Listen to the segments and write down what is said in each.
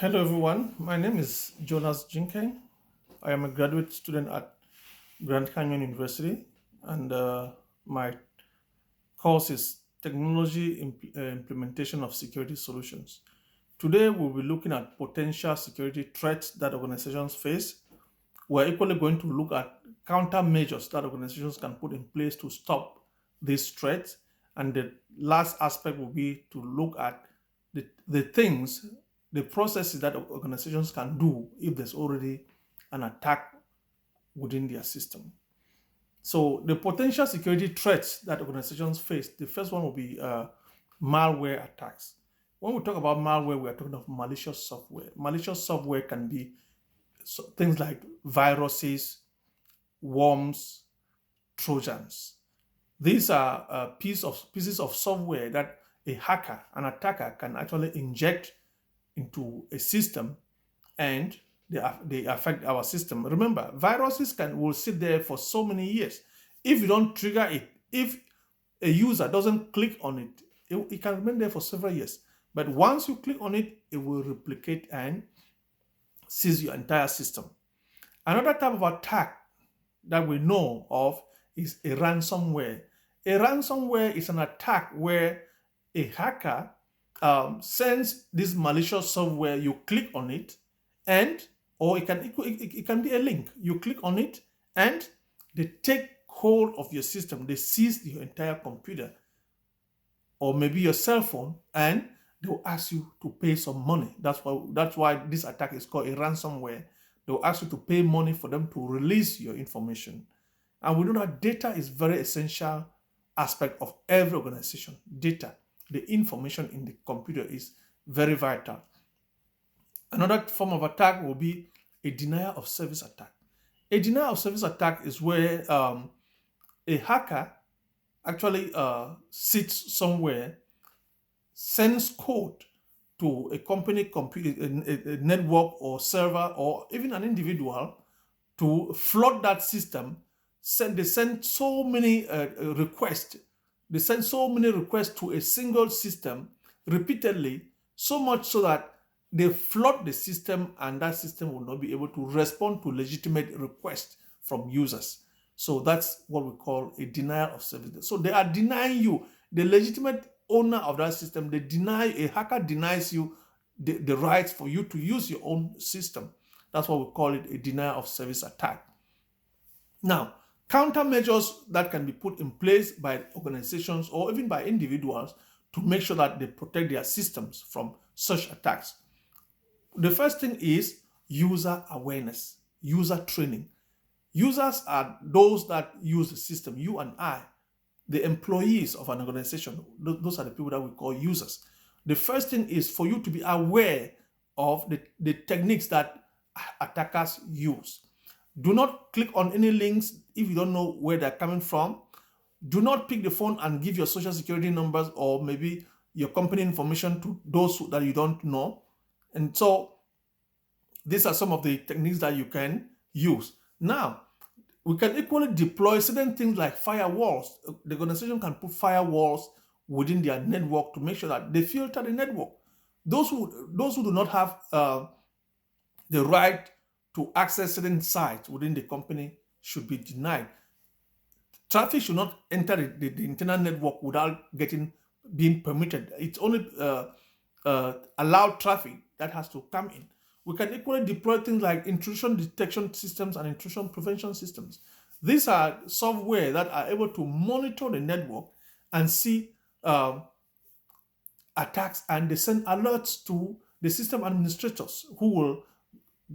Hello, everyone. My name is Jonas Jinke. I am a graduate student at Grand Canyon University, and my course is Technology Implementation of Security Solutions. Today, we'll be looking at potential security threats that organizations face. We're equally going to look at countermeasures that organizations can put in place to stop these threats. And the last aspect will be to look at the things, the processes that organizations can do if there's already an attack within their system. So, the potential security threats that organizations face, the first one will be malware attacks. When we talk about malware, we are talking of malicious software. Malicious software can be things like viruses, worms, trojans. These are pieces of software that a hacker, an attacker, can actually inject into a system, and they affect our system. Remember, viruses will sit there for so many years. If you don't trigger it, if a user doesn't click on it, it can remain there for several years. But once you click on it, it will replicate and seize your entire system. Another type of attack that we know of is a ransomware. A ransomware is an attack where a hacker sends this malicious software. You click on it, and or it can be a link. You click on it, and they take hold of your system. They seize your entire computer or maybe your cell phone, and they will ask you to pay some money. That's why this attack is called a ransomware. They will ask you to pay money for them to release your information. And we know that data is very essential aspect of every organization. Data, the information in the computer is very vital. Another form of attack will be a denial of service attack. A denial of service attack is where a hacker actually sits somewhere, sends code to a company computer, a network or server, or even an individual to flood that system. They send so many requests. They send so many requests to a single system repeatedly, so much so that they flood the system, and that system will not be able to respond to legitimate requests from users. So that's what we call a denial of service. So they are denying you, the legitimate owner of that system. A hacker denies you the rights for you to use your own system. That's what we call it, a denial of service attack. Now, countermeasures that can be put in place by organizations or even by individuals to make sure that they protect their systems from such attacks. The first thing is user awareness, user training. Users are those that use the system, you and I, the employees of an organization. Those are the people that we call users. The first thing is for you to be aware of the techniques that attackers use. Do not click on any links if you don't know where they're coming from. Do not pick the phone and give your social security numbers or maybe your company information to those that you don't know. And so these are some of the techniques that you can use. Now, we can equally deploy certain things like firewalls. The organization can put firewalls within their network to make sure that they filter the network. Those who do not have the right to access certain sites within the company should be denied. Traffic should not enter the internal network without being permitted. It's only allowed traffic that has to come in. We can equally deploy things like intrusion detection systems and intrusion prevention systems. These are software that are able to monitor the network and see attacks, and they send alerts to the system administrators who will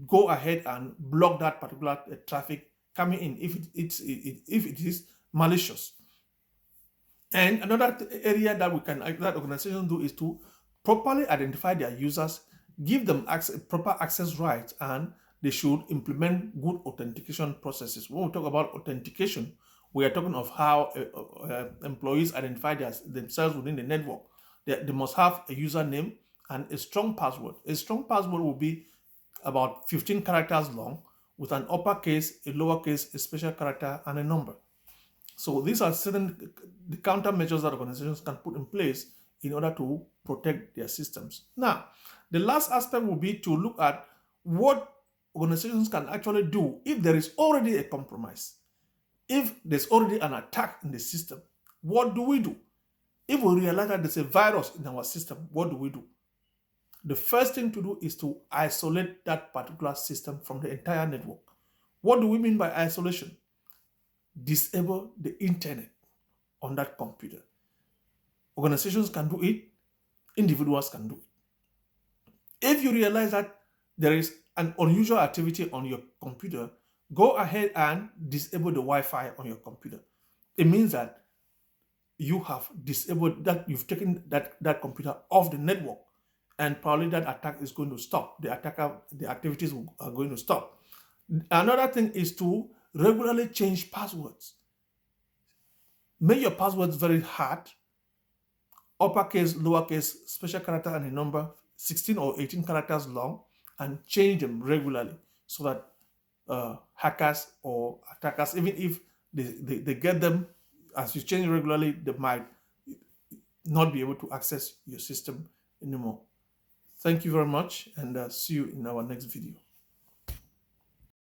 go ahead and block that particular traffic coming in if it is malicious. And another area that organizations do is to properly identify their users, give them proper access rights, and they should implement good authentication processes. When we talk about authentication, we are talking of how employees identify themselves within the network. They must have a username and a strong password. A strong password will be about 15 characters long with an uppercase, a lowercase, a special character, and a number. So these are the countermeasures that organizations can put in place in order to protect their systems. Now, The last aspect will be to look at what organizations can actually do if there is already a compromise. If there's already an attack in the system, what do we do? If we realize that there's a virus in our system, what do we do? The first thing to do is to isolate that particular system from the entire network. What do we mean by isolation? Disable the internet on that computer. Organizations can do it, individuals can do it. If you realize that there is an unusual activity on your computer, go ahead and disable the Wi-Fi on your computer. It means that you have disabled that, you've taken that computer off the network, and probably that attack is going to stop. The activities are going to stop. Another thing is to regularly change passwords. Make your passwords very hard, uppercase, lowercase, special character, and a number, 16 or 18 characters long, and change them regularly so that hackers or attackers, even if they get them as you change regularly, they might not be able to access your system anymore. Thank you very much, and see you in our next video.